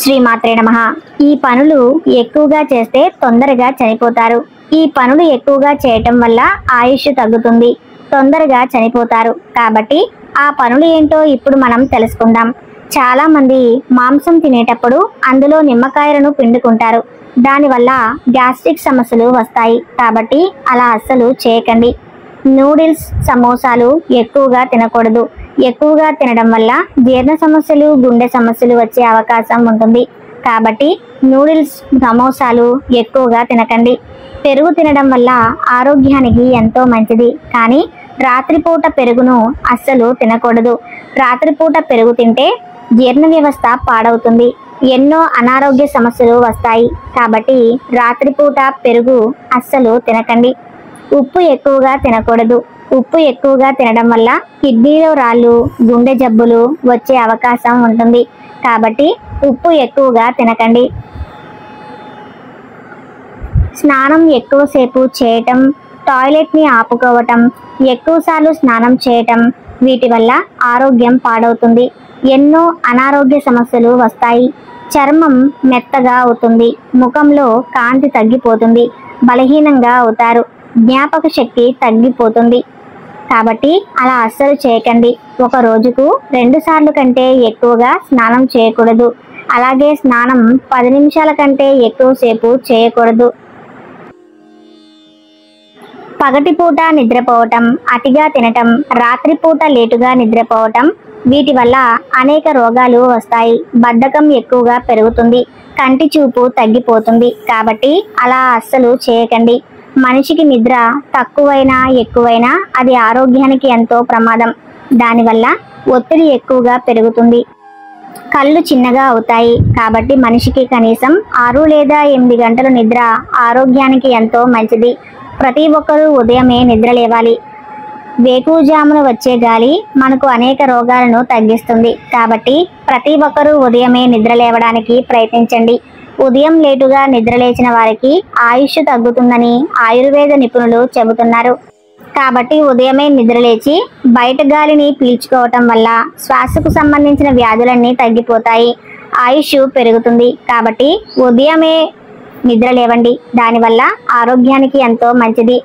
శ్రీమాత్రే నమః. ఈ పనులు ఎక్కువగా చేస్తే తొందరగా చనిపోతారు. ఈ పనులు ఎక్కువగా చేయటం వల్ల ఆయుష్ తగ్గుతుంది, తొందరగా చనిపోతారు. కాబట్టి ఆ పనులు ఏంటో ఇప్పుడు మనం తెలుసుకుందాం. చాలా మంది మాంసం తినేటప్పుడు అందులో నిమ్మకాయలను పిండుకుంటారు. దానివల్ల గ్యాస్ట్రిక్ సమస్యలు వస్తాయి. కాబట్టి అలా అస్సలు చేయకండి. నూడిల్స్, సమోసాలు ఎక్కువగా తినకూడదు. ఎక్కువగా తినడం వల్ల జీర్ణ సమస్యలు, గుండె సమస్యలు వచ్చే అవకాశం ఉంటుంది. కాబట్టి నూడిల్స్, సమోసాలు ఎక్కువగా తినకండి. పెరుగు తినడం వల్ల ఆరోగ్యానికి ఎంతో మంచిది. కానీ రాత్రిపూట పెరుగును అస్సలు తినకూడదు. రాత్రిపూట పెరుగు తింటే జీర్ణ వ్యవస్థ పాడవుతుంది, ఎన్నో అనారోగ్య సమస్యలు వస్తాయి. కాబట్టి రాత్రిపూట పెరుగు అస్సలు తినకండి. ఉప్పు ఎక్కువగా తినకూడదు. ఉప్పు ఎక్కువగా తినడం వల్ల కిడ్నీలో రాళ్ళు, గుండె జబ్బులు వచ్చే అవకాశం ఉంటుంది. కాబట్టి ఉప్పు ఎక్కువగా తినకండి. స్నానం ఎక్కువసేపు చేయటం, టాయిలెట్ని ఆపుకోవటం, ఎక్కువసార్లు స్నానం చేయటం, వీటి వల్ల ఆరోగ్యం పాడవుతుంది, ఎన్నో అనారోగ్య సమస్యలు వస్తాయి. చర్మం మెత్తగా అవుతుంది, ముఖంలో కాంతి తగ్గిపోతుంది, బలహీనంగా అవుతారు, జ్ఞాపక శక్తి తగ్గిపోతుంది. కాబట్టి అలా అస్సలు చేయకండి. ఒక రోజుకు 2 సార్లు కంటే ఎక్కువగా స్నానం చేయకూడదు. అలాగే స్నానం 10 నిమిషాల కంటే ఎక్కువసేపు చేయకూడదు. పగటిపూట నిద్రపోవటం, అతిగా తినటం, రాత్రిపూట లేటుగా నిద్రపోవటం, వీటి వల్ల అనేక రోగాలు వస్తాయి. బద్ధకం ఎక్కువగా పెరుగుతుంది, కంటి చూపు తగ్గిపోతుంది. కాబట్టి అలా అస్సలు చేయకండి. మనిషికి నిద్ర తక్కువైనా ఎక్కువైనా అది ఆరోగ్యానికి ఎంతో ప్రమాదం. దానివల్ల ఒత్తిడి ఎక్కువగా పెరుగుతుంది, కళ్ళు చిన్నగా అవుతాయి. కాబట్టి మనిషికి కనీసం 6 లేదా 8 గంటలు నిద్ర ఆరోగ్యానికి ఎంతో మంచిది. ప్రతి ఒక్కరూ ఉదయమే నిద్ర లేవాలి. వేకువజామున వచ్చే గాలి మనకు అనేక రోగాలను తగ్గిస్తుంది. కాబట్టి ప్రతి ఒక్కరూ ఉదయమే నిద్ర లేవడానికి ప్రయత్నించండి. ఉదయం లేటుగా నిద్రలేచిన వారికి ఆయుష్ తగ్గుతుందని ఆయుర్వేద నిపుణులు చెబుతున్నారు. కాబట్టి ఉదయమే నిద్రలేచి బయట గాలిని పీల్చుకోవటం వల్ల శ్వాసకు సంబంధించిన వ్యాధులన్నీ తగ్గిపోతాయి, ఆయుష్ పెరుగుతుంది. కాబట్టి ఉదయమే నిద్ర లేవండి. దానివల్ల ఆరోగ్యానికి ఎంతో మంచిది.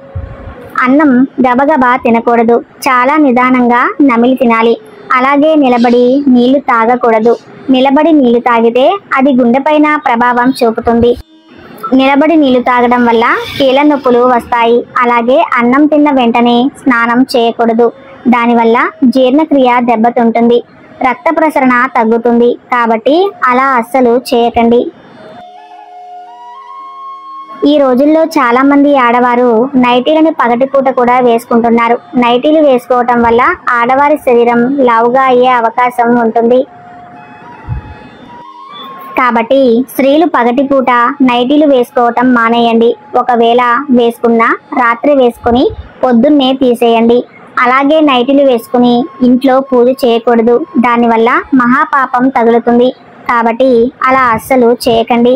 అన్నం గబగబా తినకూడదు, చాలా నిదానంగా నమిలి తినాలి. అలాగే నిలబడి నీళ్లు తాగకూడదు. నిలబడి నీళ్లు తాగితే అది గుండెపైన ప్రభావం చూపుతుంది. నిలబడి నీళ్లు తాగడం వల్ల కీళ్ళ నొప్పులు వస్తాయి. అలాగే అన్నం తిన్న వెంటనే స్నానం చేయకూడదు. దానివల్ల జీర్ణక్రియ దెబ్బతింటుంది, రక్త ప్రసరణ తగ్గుతుంది. కాబట్టి అలా అస్సలు చేయకండి. ఈ రోజుల్లో చాలా మంది ఆడవారు నైటీలను పగటిపూట కూడా వేసుకుంటున్నారు. నైటీలు వేసుకోవటం వల్ల ఆడవారి శరీరం లావుగా అయ్యే అవకాశం ఉంటుంది. కాబట్టి స్త్రీలు పగటిపూట నైటీలు వేసుకోవటం మానేయండి. ఒకవేళ వేసుకున్నా రాత్రి వేసుకుని పొద్దున్నే తీసేయండి. అలాగే నైటీలు వేసుకుని ఇంట్లో పూజ చేయకూడదు. దానివల్ల మహాపాపం తగులుతుంది. కాబట్టి అలా అస్సలు చేయకండి.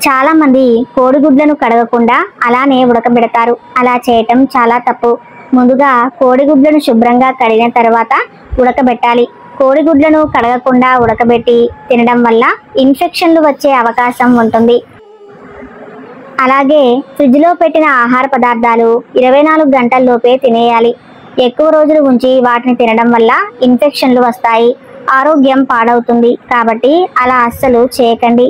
చాలా మంది కోడిగుడ్లను కడగకుండా అలానే ఉడకబెడతారు. అలా చేయటం చాలా తప్పు. ముందుగా కోడిగుడ్లను శుభ్రంగా కడిగిన తర్వాత ఉడకబెట్టాలి. కోడిగుడ్లను కడగకుండా ఉడకబెట్టి తినడం వల్ల ఇన్ఫెక్షన్లు వచ్చే అవకాశం ఉంటుంది. అలాగే ఫ్రిడ్జ్లో పెట్టిన ఆహార పదార్థాలు 24 గంటల్లోపే తినేయాలి. ఎక్కువ రోజులు ఉంచి వాటిని తినడం వల్ల ఇన్ఫెక్షన్లు వస్తాయి, ఆరోగ్యం పాడవుతుంది. కాబట్టి అలా అస్సలు చేయకండి.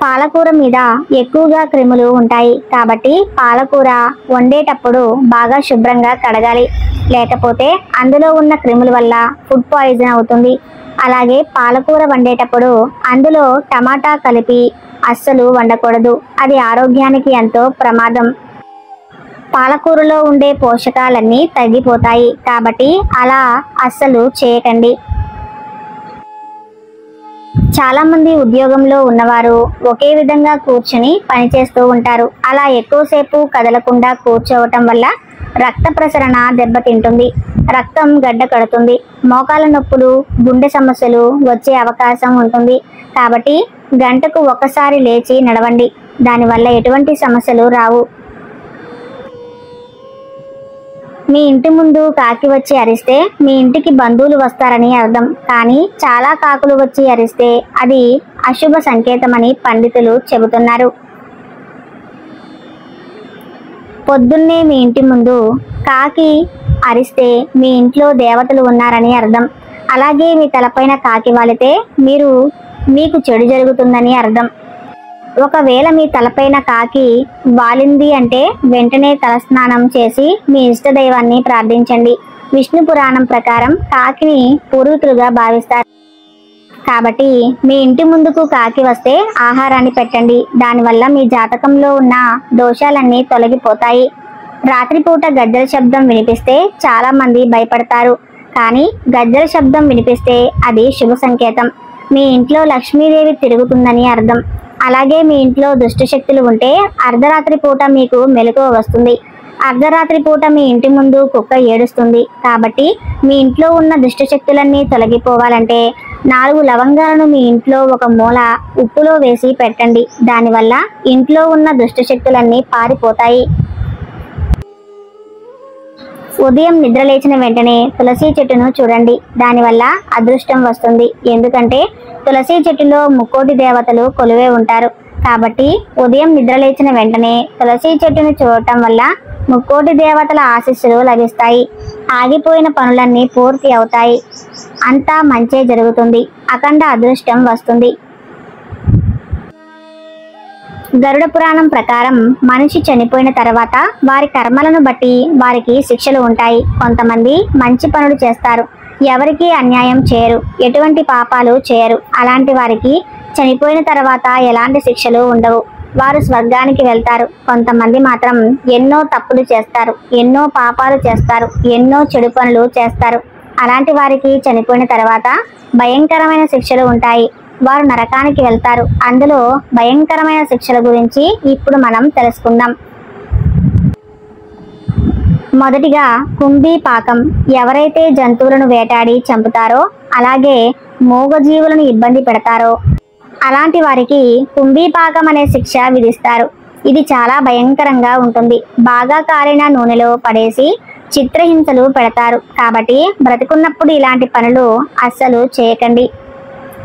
పాలకూర మీద ఎక్కువగా క్రిములు ఉంటాయి. కాబట్టి పాలకూర వండేటప్పుడు బాగా శుభ్రంగా కడగాలి. లేకపోతే అందులో ఉన్న క్రిముల వల్ల ఫుడ్ పాయిజన్ అవుతుంది. అలాగే పాలకూర వండేటప్పుడు అందులో టమాటా కలిపి అస్సలు వండకూడదు. అది ఆరోగ్యానికి ఎంతో ప్రమాదం. పాలకూరలో ఉండే పోషకాలన్నీ తగ్గిపోతాయి. కాబట్టి అలా అస్సలు చేయకండి. చాలా మంది ఉద్యోగంలో ఉన్నవారు ఒకే విధంగా కూర్చుని పనిచేస్తూ ఉంటారు. అలా ఎక్కువసేపు కదలకుండా కూర్చోవటం వల్ల రక్త ప్రసరణ దెబ్బతింటుంది, రక్తం గడ్డ కడుతుంది, మోకాల నొప్పులు, గుండె సమస్యలు వచ్చే అవకాశం ఉంటుంది. కాబట్టి గంటకు ఒకసారి లేచి నడవండి. దానివల్ల ఎటువంటి సమస్యలు రావు. మీ ఇంటి ముందు కాకి వచ్చి అరిస్తే మీ ఇంటికి బంధువులు వస్తారని అర్థం. కానీ చాలా కాకులు వచ్చి అరిస్తే అది అశుభ సంకేతమని పండితులు చెబుతున్నారు. పొద్దున్నే మీ ఇంటి ముందు కాకి అరిస్తే మీ ఇంట్లో దేవతలు ఉన్నారని అర్థం. అలాగే మీ తలపైన కాకి వాలితే మీకు చెడు జరుగుతుందని అర్థం. ఒకవేళ మీ తలపైన కాకి వాలింది అంటే వెంటనే తలస్నానం చేసి మీ ఇష్టదైవాన్ని ప్రార్థించండి. విష్ణు పురాణం ప్రకారం కాకిని పూర్వీకులుగా భావిస్తారు. కాబట్టి మీ ఇంటి ముందుకు కాకి వస్తే ఆహారాన్ని పెట్టండి. దానివల్ల మీ జాతకంలో ఉన్న దోషాలన్నీ తొలగిపోతాయి. రాత్రిపూట గజ్జల శబ్దం వినిపిస్తే చాలా మంది భయపడతారు. కానీ గజ్జల శబ్దం వినిపిస్తే అది శుభ సంకేతం. మీ ఇంట్లో లక్ష్మీదేవి తిరుగుతుందని అర్థం. అలాగే మీ ఇంట్లో దుష్ట శక్తులు ఉంటే అర్ధరాత్రి పూట మీకు మెలకువ వస్తుంది. అర్ధరాత్రి పూట మీ ఇంటి ముందు కుక్క ఏడుస్తుంది. కాబట్టి మీ ఇంట్లో ఉన్న దుష్ట శక్తులన్నీ తొలగిపోవాలంటే 4 లవంగాలను మీ ఇంట్లో ఒక మూల ఉప్పులో వేసి పెట్టండి. దానివల్ల ఇంట్లో ఉన్న దుష్ట శక్తులన్నీ పారిపోతాయి. ఉదయం నిద్ర లేచిన వెంటనే తులసి చెట్టును చూడండి. దానివల్ల అదృష్టం వస్తుంది. ఎందుకంటే తులసి చెట్టులో ముక్కోటి దేవతలు కొలువే ఉంటారు. కాబట్టి ఉదయం నిద్ర లేచిన వెంటనే తులసి చెట్టును చూడటం వల్ల ముక్కోటి దేవతల ఆశీస్సులు లభిస్తాయి. ఆగిపోయిన పనులన్నీ పూర్తి అవుతాయి. అంతా మంచే జరుగుతుంది. అఖండ అదృష్టం వస్తుంది. గరుడ పురాణం ప్రకారం మనిషి చనిపోయిన తర్వాత వారి కర్మలను బట్టి వారికి శిక్షలు ఉంటాయి. కొంతమంది మంచి పనులు చేస్తారు, ఎవరికి అన్యాయం చేయరు, ఎటువంటి పాపాలు చేయరు. అలాంటి వారికి చనిపోయిన తర్వాత ఎలాంటి శిక్షలు ఉండవు. వారు స్వర్గానికి వెళ్తారు. కొంతమంది మాత్రం ఎన్నో తప్పులు చేస్తారు, ఎన్నో పాపాలు చేస్తారు, ఎన్నో చెడు పనులు చేస్తారు. అలాంటి వారికి చనిపోయిన తర్వాత భయంకరమైన శిక్షలు ఉంటాయి. వారు నరకానికి వెళ్తారు. అందులో భయంకరమైన శిక్షల గురించి ఇప్పుడు మనం తెలుసుకుందాం. మొదటిగా కుంభీపాకం. ఎవరైతే జంతువులను వేటాడి చంపుతారో అలాగే మూగజీవులను ఇబ్బంది పెడతారో అలాంటి వారికి కుంభీపాకం అనే శిక్ష విధిస్తారు. ఇది చాలా భయంకరంగా ఉంటుంది. బాగా కాలిన నూనెలో పడేసి చిత్రహింసలు పెడతారు. కాబట్టి బ్రతికున్నప్పుడు ఇలాంటి పనులు అస్సలు చేయకండి.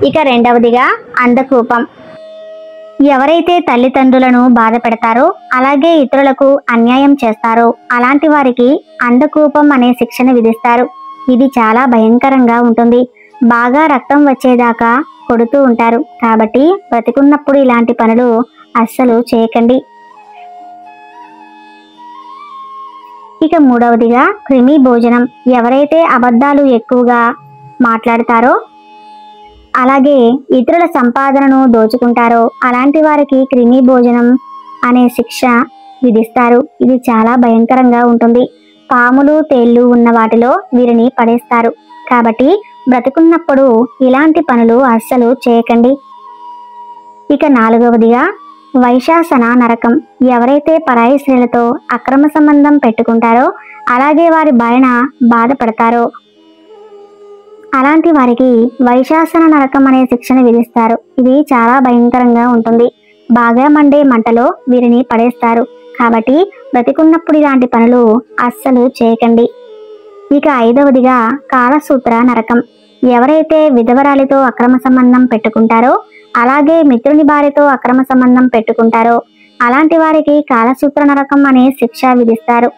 ఇక రెండవదిగా అంధకూపం. ఎవరైతే తల్లిదండ్రులను బాధ పెడతారో అలాగే ఇతరులకు అన్యాయం చేస్తారో అలాంటి వారికి అంధకూపం అనే శిక్షను విధిస్తారు. ఇది చాలా భయంకరంగా ఉంటుంది. బాగా రక్తం వచ్చేదాకా కొడుతూ ఉంటారు. కాబట్టి బ్రతికున్నప్పుడు ఇలాంటి పనులు అస్సలు చేయకండి. ఇక మూడవదిగా క్రిమి భోజనం. ఎవరైతే అబద్ధాలు ఎక్కువగా మాట్లాడతారో అలాగే ఇతరుల సంపాదనను దోచుకుంటారో అలాంటి వారికి క్రిమి భోజనం అనే శిక్ష విధిస్తారు. ఇది చాలా భయంకరంగా ఉంటుంది. పాములు, తేళ్లు ఉన్న వాటిలో వీరిని పడేస్తారు. కాబట్టి బ్రతుకున్నప్పుడు ఇలాంటి పనులు అస్సలు చేయకండి. ఇక నాలుగవదిగా వైశాసన నరకం. ఎవరైతే పరాయి స్త్రీలతో అక్రమ సంబంధం పెట్టుకుంటారో అలాగే వారి బారిన బాధపడతారో అలాంటి వారికి వైశాసన నరకం అనే శిక్షను విధిస్తారు. ఇది చాలా భయంకరంగా ఉంటుంది. బాగా మండే మంటలో వీరిని పడేస్తారు. కాబట్టి బ్రతికున్నప్పుడు ఇలాంటి పనులు అస్సలు చేయకండి. ఇక ఐదవదిగా కాలసూత్ర నరకం. ఎవరైతే విధవరాలితో అక్రమ సంబంధం పెట్టుకుంటారో అలాగే మిత్రుని భార్యతో అక్రమ సంబంధం పెట్టుకుంటారో అలాంటి వారికి కాలసూత్ర నరకం అనే శిక్ష విధిస్తారు.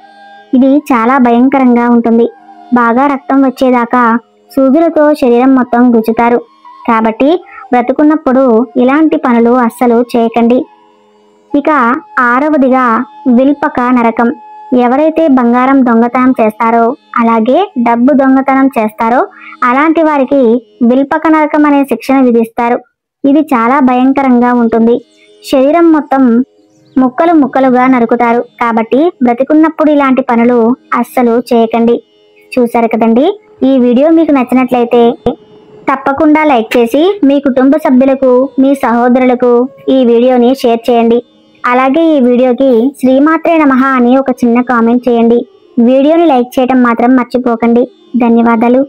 ఇది చాలా భయంకరంగా ఉంటుంది. బాగా రక్తం వచ్చేదాకా సూదులతో శరీరం మొత్తం గుచ్చుతారు. కాబట్టి బ్రతుకున్నప్పుడు ఇలాంటి పనులు అస్సలు చేయకండి. ఇక ఆరవదిగా విల్పక నరకం. ఎవరైతే బంగారం దొంగతనం చేస్తారో అలాగే డబ్బు దొంగతనం చేస్తారో అలాంటి వారికి విల్పక నరకం అనే శిక్షను విధిస్తారు. ఇది చాలా భయంకరంగా ఉంటుంది. శరీరం మొత్తం ముక్కలు ముక్కలుగా నరుకుతారు. కాబట్టి బ్రతికున్నప్పుడు ఇలాంటి పనులు అస్సలు చేయకండి. చూశారు కదండి. ఈ వీడియో మీకు నచ్చినట్లయితే తప్పకుండా లైక్ చేసి మీ కుటుంబ సభ్యులకు, మీ సహోదరులకు ఈ వీడియోని షేర్ చేయండి. అలాగే ఈ వీడియోకి శ్రీమాత్రే నమః అని ఒక చిన్న కామెంట్ చేయండి. వీడియోని లైక్ చేయడం మాత్రం మర్చిపోకండి. ధన్యవాదాలు.